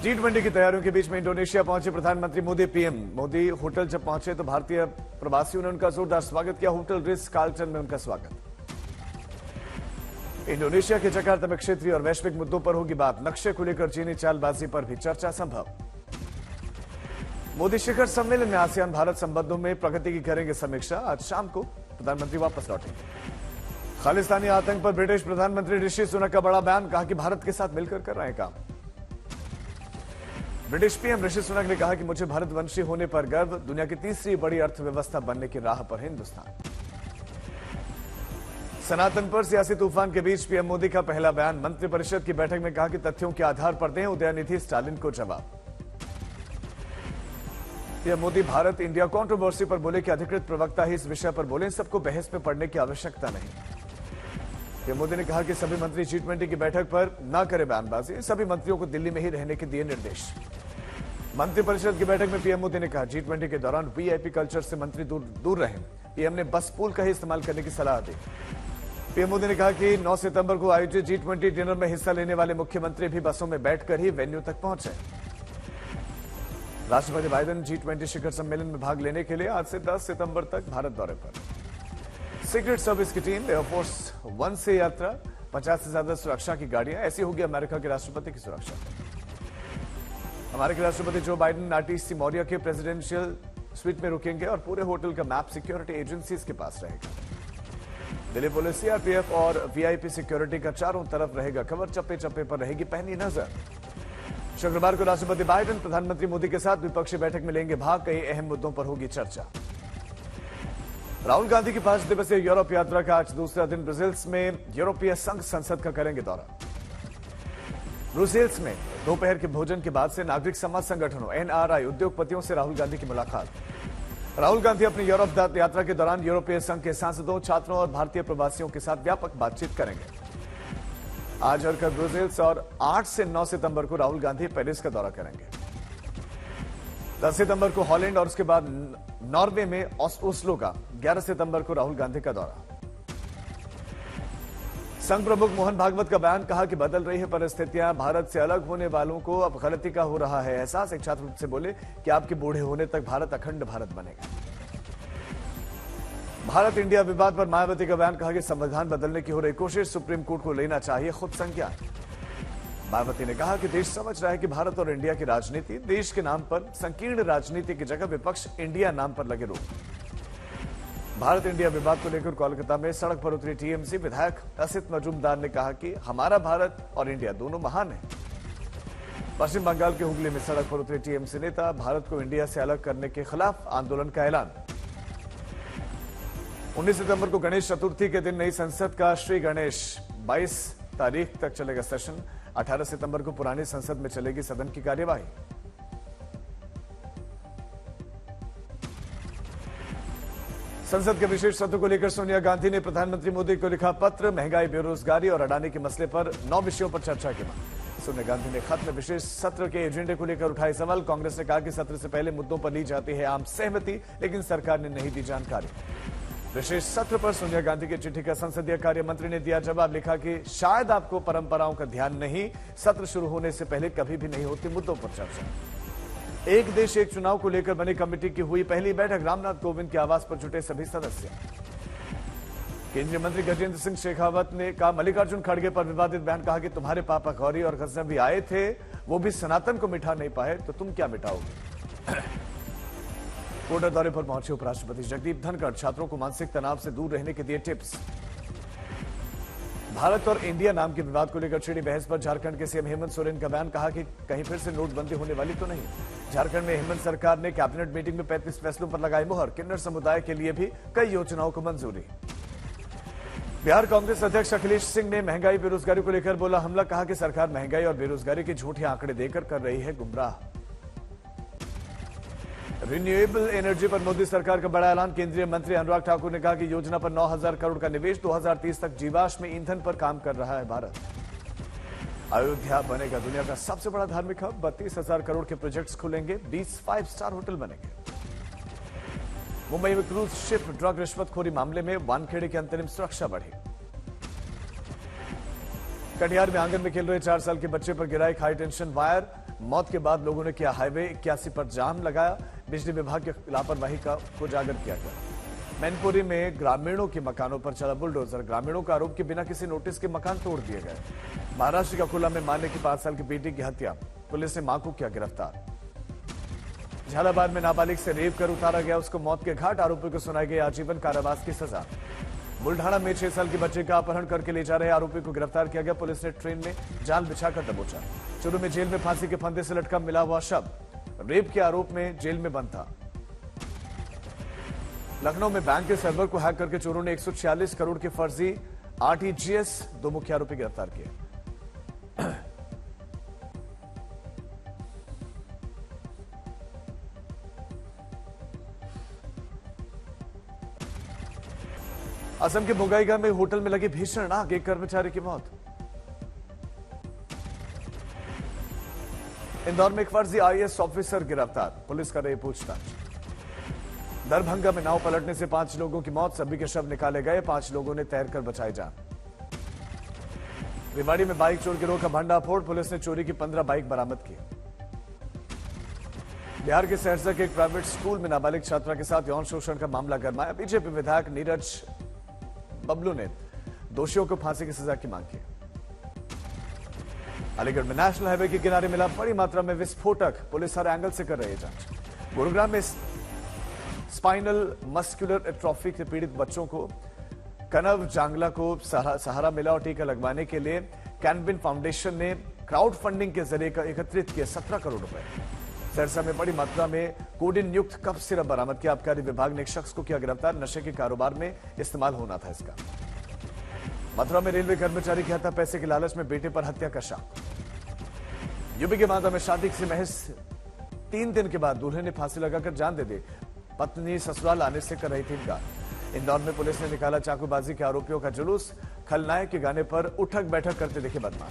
G20 की तैयारियों के बीच में इंडोनेशिया पहुंचे प्रधानमंत्री मोदी। पीएम मोदी होटल जब पहुंचे तो भारतीय प्रवासियों ने उनका जोरदार स्वागत किया। होटल रिट्ज कार्लटन में उनका स्वागत। इंडोनेशिया के जकार्ता में क्षेत्रीय और वैश्विक मुद्दों पर होगी बात। नक्शे को लेकर चीनी चालबाजी पर भी चर्चा संभव। मोदी शिखर सम्मेलन में आसियान भारत संबंधों में प्रगति की करेंगे समीक्षा। आज शाम को प्रधानमंत्री वापस लौटेंगे। खालिस्तानी आतंक पर ब्रिटिश प्रधानमंत्री ऋषि सुनक का बड़ा बयान। कहा कि भारत के साथ मिलकर कर रहे हैं काम। ब्रिटिश पीएम ऋषि सुनक ने कहा कि मुझे भारतवंशी होने पर गर्व। दुनिया की तीसरी बड़ी अर्थव्यवस्था बनने की राह पर हिंदुस्तान। सनातन पर सियासी तूफान के बीच पीएम मोदी का पहला बयान। मंत्रिपरिषद की बैठक में कहा कि तथ्यों के आधार पर दें उदयनिधि स्टालिन को जवाब। PM Modi Bharat India controversy पर बोले कि अधिकृत प्रवक्ता ही इस विषय पर बोले, सबको बहस में पड़ने की आवश्यकता नहीं। पीएम मोदी ने कहा कि सभी मंत्री G20 की बैठक पर न करें बयानबाजी। सभी मंत्रियों को दिल्ली में ही रहने के दिए निर्देश। मंत्रिपरिषद की बैठक में पीएम मोदी ने कहा G20 के दौरान वीआईपी कल्चर से मंत्री दूर रहें। पीएम ने बस पूल का ही इस्तेमाल करने की सलाह दी। पीएम मोदी ने कहा कि 9 सितंबर को आयोजित G20 डिनर में हिस्सा लेने वाले मुख्यमंत्री भी बसों में बैठकर ही वेन्यू तक पहुंचे। राष्ट्रपति बाइडेन G20 शिखर सम्मेलन में भाग लेने के लिए आज से 10 सितंबर तक भारत दौरे पर। सीक्रेट सर्विस की टीम एयरफोर्स 1 से यात्रा। 50 से ज्यादा सुरक्षा की गाड़ियां। ऐसी होगी अमेरिका के राष्ट्रपति की सुरक्षा। अमेरिकी राष्ट्रपति जो बाइडेन आरटीसी मौर्य के प्रेसिडेंशियल स्वीट में रुकेंगे और पूरे होटल का मैप सिक्योरिटी एजेंसीज के पास रहेगा। दिल्ली पुलिस, सीआरपीएफ और वीआईपी सिक्योरिटी का चारों तरफ रहेगा कवर। चप्पे चप्पे पर रहेगी पैनी नजर। शुक्रवार को राष्ट्रपति बाइडेन प्रधानमंत्री मोदी के साथ द्विपक्षीय बैठक में लेंगे भाग। कई अहम मुद्दों पर होगी चर्चा। राहुल गांधी की 5 दिवसीय यूरोप यात्रा का आज दूसरा दिन। ब्रसेल्स में यूरोपीय संघ संसद का करेंगे दौरा। ब्रुसेल्स में दोपहर के भोजन के बाद से नागरिक समाज संगठनों, एनआरआई, उद्योगपतियों से राहुल गांधी की मुलाकात। राहुल गांधी अपनी यूरोप यात्रा के दौरान यूरोपीय संघ के सांसदों, छात्रों और भारतीय प्रवासियों के साथ व्यापक बातचीत करेंगे। आज और कल ब्रुसेल्स और 8 से 9 सितंबर को राहुल गांधी पेरिस का दौरा करेंगे। 10 सितंबर को हॉलैंड और उसके बाद नॉर्वे में ओस्लो का। 11 सितंबर को राहुल गांधी का दौरा। संघ प्रमुख मोहन भागवत का बयान। कहा कि बदल रही है परिस्थितियां। भारत से अलग होने वालों को अब गलती का हो रहा है एहसास। एक छात्र से बोले कि आपके बूढ़े होने तक भारत अखंड भारत बनेगा। भारत इंडिया विवाद पर मायावती का बयान। कहा कि संविधान बदलने की हो रही कोशिश, सुप्रीम कोर्ट को लेना चाहिए खुद संज्ञान। मायावती ने कहा कि देश समझ रहा है कि भारत और इंडिया की राजनीति देश के नाम पर संकीर्ण राजनीति की जगह विपक्ष इंडिया नाम पर लगे रोक। भारत इंडिया विवाद को लेकर कोलकाता में सड़क पर उतरी टीएमसी विधायक असित मजूमदार ने कहा कि हमारा भारत और इंडिया दोनों महान है। पश्चिम बंगाल के हुगली में सड़क पर उतरे टीएमसी नेता। भारत को इंडिया से अलग करने के खिलाफ आंदोलन का ऐलान। 19 सितंबर को गणेश चतुर्थी के दिन नई संसद का श्री गणेश 22 तारीख तक चलेगा सेशन। 18 सितंबर को पुरानी संसद में चलेगी सदन की कार्यवाही। संसद के विशेष सत्र को लेकर सोनिया गांधी ने प्रधानमंत्री मोदी को लिखा पत्र। महंगाई, बेरोजगारी और अडानी के मसले पर 9 विषयों पर चर्चा की मांग। सोनिया गांधी ने खत में विशेष सत्र के एजेंडे को लेकर उठाए सवाल। कांग्रेस ने कहा कि सत्र से पहले मुद्दों पर ली जाती है आम सहमति, लेकिन सरकार ने नहीं दी जानकारी। विशेष सत्र पर सोनिया गांधी की चिट्ठी का संसदीय कार्य मंत्री ने दिया जवाब। लिखा कि शायद आपको परंपराओं का ध्यान नहीं, सत्र शुरू होने से पहले कभी भी नहीं होती मुद्दों पर चर्चा। एक देश एक चुनाव को लेकर बनी कमेटी की हुई पहली बैठक। रामनाथ कोविंद के आवास पर जुटे सभी सदस्य। केंद्रीय मंत्री गजेंद्र सिंह शेखावत ने कहा मल्लिकार्जुन खड़गे पर विवादित बयान। कहा कि तुम्हारे पापा गौरी और गजनवी आए थे, वो भी सनातन को मिटा नहीं पाए, तो तुम क्या मिटाओगे। कोटा दौरे पर पहुंचे उपराष्ट्रपति जगदीप धनखड़। छात्रों को मानसिक तनाव से दूर रहने के दिए टिप्स। भारत और इंडिया नाम के विवाद को लेकर छिड़ी बहस पर झारखंड के सीएम हेमंत सोरेन का बयान। कहा कि कहीं फिर से नोटबंदी होने वाली तो नहीं। झारखंड में हेमंत सरकार ने कैबिनेट मीटिंग में 35 फैसलों पर लगाई मुहर। किन्नर समुदाय के लिए भी कई योजनाओं को मंजूरी। बिहार कांग्रेस अध्यक्ष अखिलेश सिंह ने महंगाई, बेरोजगारी को लेकर बोला हमला। कहा कि सरकार महंगाई और बेरोजगारी के झूठे आंकड़े देकर कर रही है गुमराह। रिन्यूएबल एनर्जी पर मोदी सरकार का बड़ा ऐलान। केंद्रीय मंत्री अनुराग ठाकुर ने कहा कि योजना पर 9,000 करोड़ का निवेश। 2030 तक जीवाश्म ईंधन पर काम कर रहा है भारत। अयोध्या बनेगा दुनिया का सबसे बड़ा धार्मिक हब। 32,000 करोड़ के प्रोजेक्ट्स खुलेंगे। 20 5 स्टार होटल बनेंगे। मुंबई में क्रूज शिप ड्रग रिश्वतखोरी मामले में वानखेड़े की अंतरिम सुरक्षा बढ़ी। कटिहार में आंगन में खेल रहे 4 साल के बच्चे पर गिरा एक हाई टेंशन वायर। मौत के बाद लोगों ने किया हाईवे 81 पर जाम लगाया। बिजली विभाग की लापरवाही का उजागर किया गया। मैनपुरी में ग्रामीणों के मकानों पर चला बुलडोजर। ग्रामीणों का आरोप कि बिना किसी नोटिस के मकान तोड़ दिए गए। महाराष्ट्र के अकोला में मां ने की 5 साल की बेटी की हत्या। पुलिस ने मां को किया गिरफ्तार। झालावाड़ में नाबालिग से रेप कर उतारा गया, उसको मौत के घाट। आरोपी को सुनाई गई आजीवन कारावास की सजा। बुल्ढाना में 6 साल की बच्चे का अपहरण करके ले जा रहे आरोपी को गिरफ्तार किया गया। पुलिस ने ट्रेन में जाल बिछाकर दबोचा। चूरू में जेल में फांसी के फंदे से लटका मिला हुआ शव। रेप के आरोप में जेल में बंद था। लखनऊ में बैंक के सर्वर को हैक करके चोरों ने 146 करोड़ के फर्जी आरटीजीएस 2 मुख्य आरोपी गिरफ्तार किए। असम के बोंगाईगांव में होटल में लगी भीषण आग, एक कर्मचारी की मौत। इंदौर में एक फर्जी आईएएस ऑफिसर गिरफ्तार, पुलिस कर रही पूछताछ। दरभंगा में नाव पलटने से 5 लोगों की मौत, सभी के शव निकाले गए, 5 लोगों ने तैरकर बचाई जान। रेवाड़ी में बाइक चोर गिरोह का भंडाफोड़, पुलिस ने चोरी की 15 बाइक बरामद की। बिहार के सहरसा के एक प्राइवेट स्कूल में नाबालिग छात्रा के साथ यौन शोषण का मामला गरमाया। बीजेपी विधायक नीरज बबलू ने दोषियों को फांसी की सजा की मांग की। अलीगढ़ में नेशनल हाईवे के किनारे मिला बड़ी मात्रा में विस्फोटक, पुलिस हर एंगल से कर रही है जांच। गुरुग्राम में स्पाइनल मस्कुलर एट्रोफी से पीड़ित बच्चों को कनव जांगला को सहारा मिला और टीका लगवाने के लिए कैनबिन फाउंडेशन ने क्राउड फंडिंग के जरिए एकत्रित किए 17 करोड़ रुपए। सहरसा में बड़ी मात्रा में कोडिन युक्त कफ सिरप बरामद किया। आबकारी विभाग ने एक शख्स को किया गिरफ्तार, नशे के कारोबार में इस्तेमाल होना था इसका। मथुरा में रेलवे कर्मचारी की हत्या, पैसे के लालच में बेटे पर हत्या का शक। यूपी के बांदा में शादी से महज 3 दिन के बाद दूल्हे ने फांसी लगाकर जान दे दी। पत्नी ससुराल आने से कर रही थी इनकार। इंदौर में पुलिस ने निकाला चाकूबाजी के आरोपियों का जुलूस। खलनायक के गाने पर उठक बैठक करते दिखे बदमाश।